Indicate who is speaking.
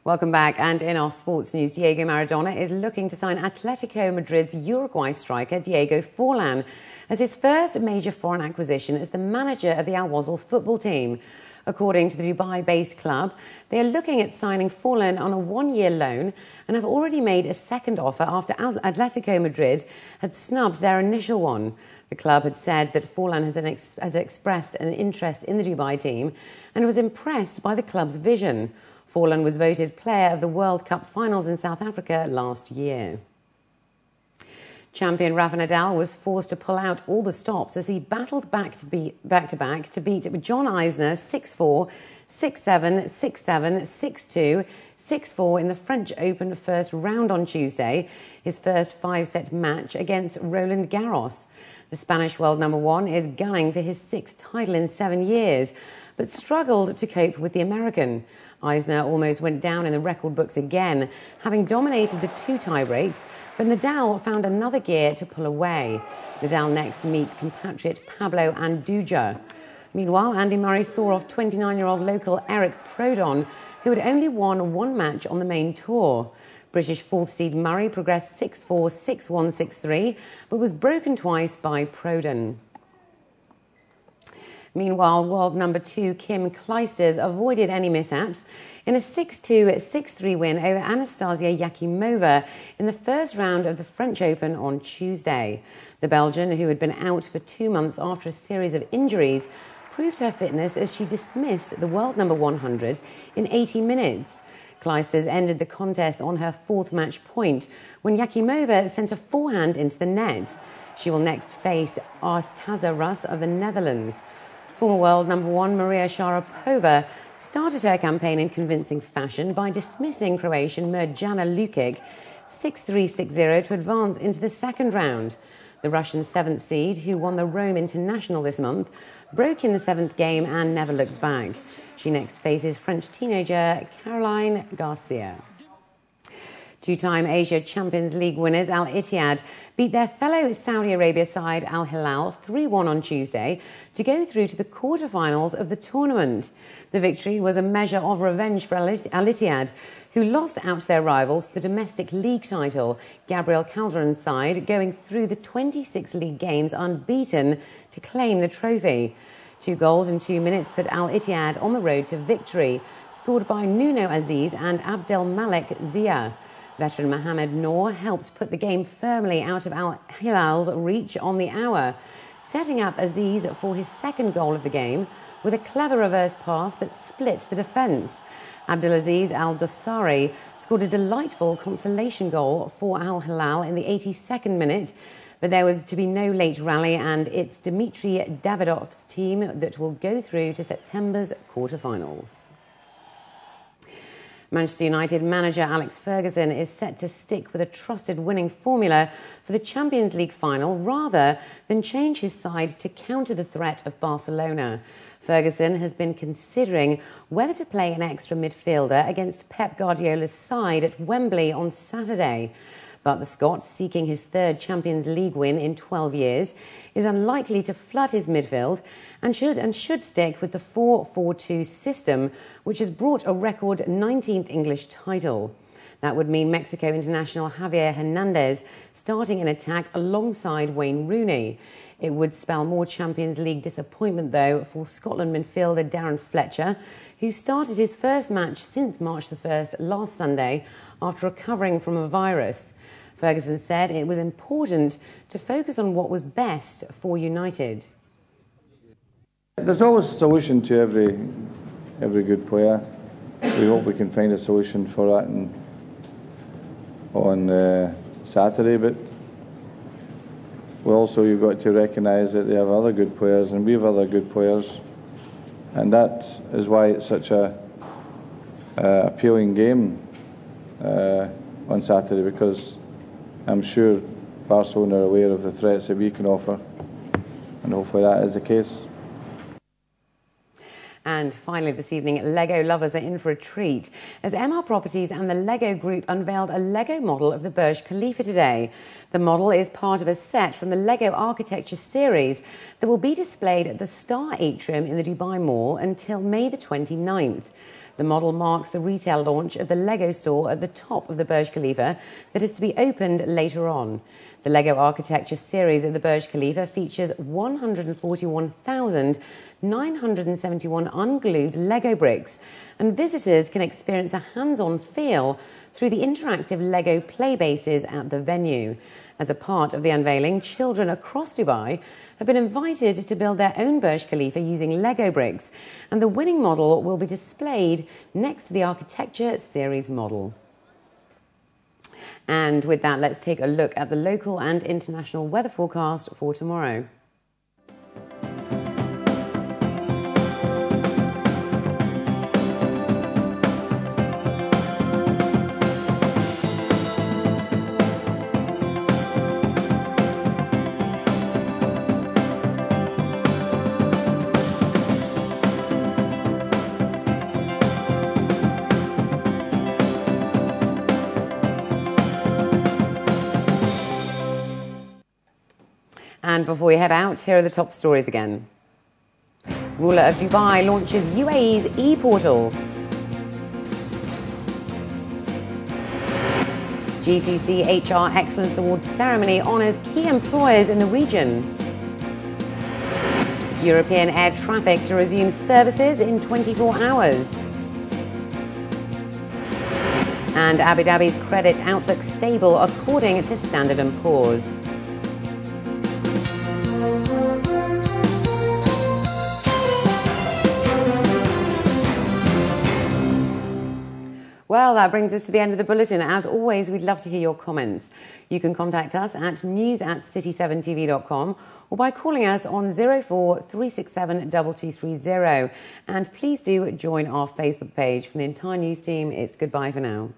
Speaker 1: Welcome back. And in our sports news, Diego Maradona is looking to sign Atletico Madrid's Uruguay striker Diego Forlan as his first major foreign acquisition as the manager of the Al Wasl football team. According to the Dubai-based club, they are looking at signing Forlan on a one-year loan and have already made a second offer after Atletico Madrid had snubbed their initial one. The club had said that Forlan has expressed an interest in the Dubai team and was impressed by the club's vision. Forlan was voted Player of the World Cup finals in South Africa last year. Champion Rafa Nadal was forced to pull out all the stops as he battled back to beat John Isner 6-4, 6-7, 6-7, 6-2, 6-4 in the French Open first round on Tuesday, his first five-set match against Roland Garros. The Spanish world number one is gunning for his sixth title in 7 years, but struggled to cope with the American. Isner almost went down in the record books again, having dominated the two tie-breaks, but Nadal found another gear to pull away. Nadal next meets compatriot Pablo Andujar. Meanwhile, Andy Murray saw off 29-year-old local Eric Prodon, who had only won one match on the main tour. British fourth seed Murray progressed 6-4, 6-1, 6-3, but was broken twice by Prodon. Meanwhile, world number 2 Kim Clijsters avoided any mishaps in a 6-2, 6-3 win over Anastasia Yakimova in the first round of the French Open on Tuesday. The Belgian, who had been out for 2 months after a series of injuries, proved her fitness as she dismissed the world number 100 in 80 minutes. Clijsters ended the contest on her fourth match point when Yakimova sent a forehand into the net. She will next face Artaza Rus of the Netherlands. Former world number 1 Maria Sharapova started her campaign in convincing fashion by dismissing Croatian Mirjana Lukic 6-3, 6-0 to advance into the second round. The Russian 7th seed, who won the Rome International this month, broke in the 7th game and never looked back. She next faces French teenager Caroline Garcia. Two-time Asia Champions League winners Al Ittihad beat their fellow Saudi Arabia side Al Hilal 3-1 on Tuesday to go through to the quarter-finals of the tournament. The victory was a measure of revenge for Al Ittihad, who lost out to their rivals for the domestic league title, Gabriel Calderon's side going through the 26 league games unbeaten to claim the trophy. 2 goals in 2 minutes put Al Ittihad on the road to victory, scored by Nuno Aziz and Abdel Malik Zia. Veteran Mohamed Noor helped put the game firmly out of Al Hilal's reach on the hour, setting up Aziz for his second goal of the game with a clever reverse pass that split the defence. Abdelaziz Al Dossari scored a delightful consolation goal for Al Hilal in the 82nd minute, but there was to be no late rally, and it's Dmitry Davidov's team that will go through to September's quarter-finals. Manchester United manager Alex Ferguson is set to stick with a trusted winning formula for the Champions League final rather than change his side to counter the threat of Barcelona. Ferguson has been considering whether to play an extra midfielder against Pep Guardiola's side at Wembley on Saturday. But the Scot, seeking his third Champions League win in 12 years, is unlikely to flood his midfield and should stick with the 4-4-2 system, which has brought a record 19th English title. That would mean Mexico international Javier Hernandez starting in attack alongside Wayne Rooney. It would spell more Champions League disappointment, though, for Scotland midfielder Darren Fletcher, who started his first match since March the 1st last Sunday after recovering from a virus. Ferguson said it was important to focus on what was best for United.
Speaker 2: There's always a solution to every good player. We hope we can find a solution for that on Saturday, but you've got to recognise that they have other good players and we have other good players, and that is why it's such a appealing game on Saturday, because I'm sure Barcelona are aware of the threats that we can offer, and hopefully that is the case.
Speaker 1: And finally this evening, Lego lovers are in for a treat as MR Properties and the Lego Group unveiled a Lego model of the Burj Khalifa today. The model is part of a set from the Lego Architecture series that will be displayed at the Star Atrium in the Dubai Mall until May the 29th. The model marks the retail launch of the Lego store at the top of the Burj Khalifa that is to be opened later on. The Lego architecture series of the Burj Khalifa features 141,971 unglued Lego bricks, and visitors can experience a hands-on feel through the interactive Lego play bases at the venue. As a part of the unveiling, children across Dubai have been invited to build their own Burj Khalifa using Lego bricks, and the winning model will be displayed next to the architecture series model. And with that, let's take a look at the local and international weather forecast for tomorrow. And before we head out, here are the top stories again. Ruler of Dubai launches UAE's e-portal. GCC HR Excellence Awards ceremony honours key employers in the region. European air traffic to resume services in 24 hours. And Abu Dhabi's credit outlook stable according to Standard & Poor's. Well, that brings us to the end of the bulletin. As always, we'd love to hear your comments. You can contact us at news@city7tv.com or by calling us on 04367 2230. And please do join our Facebook page. From the entire news team, it's goodbye for now.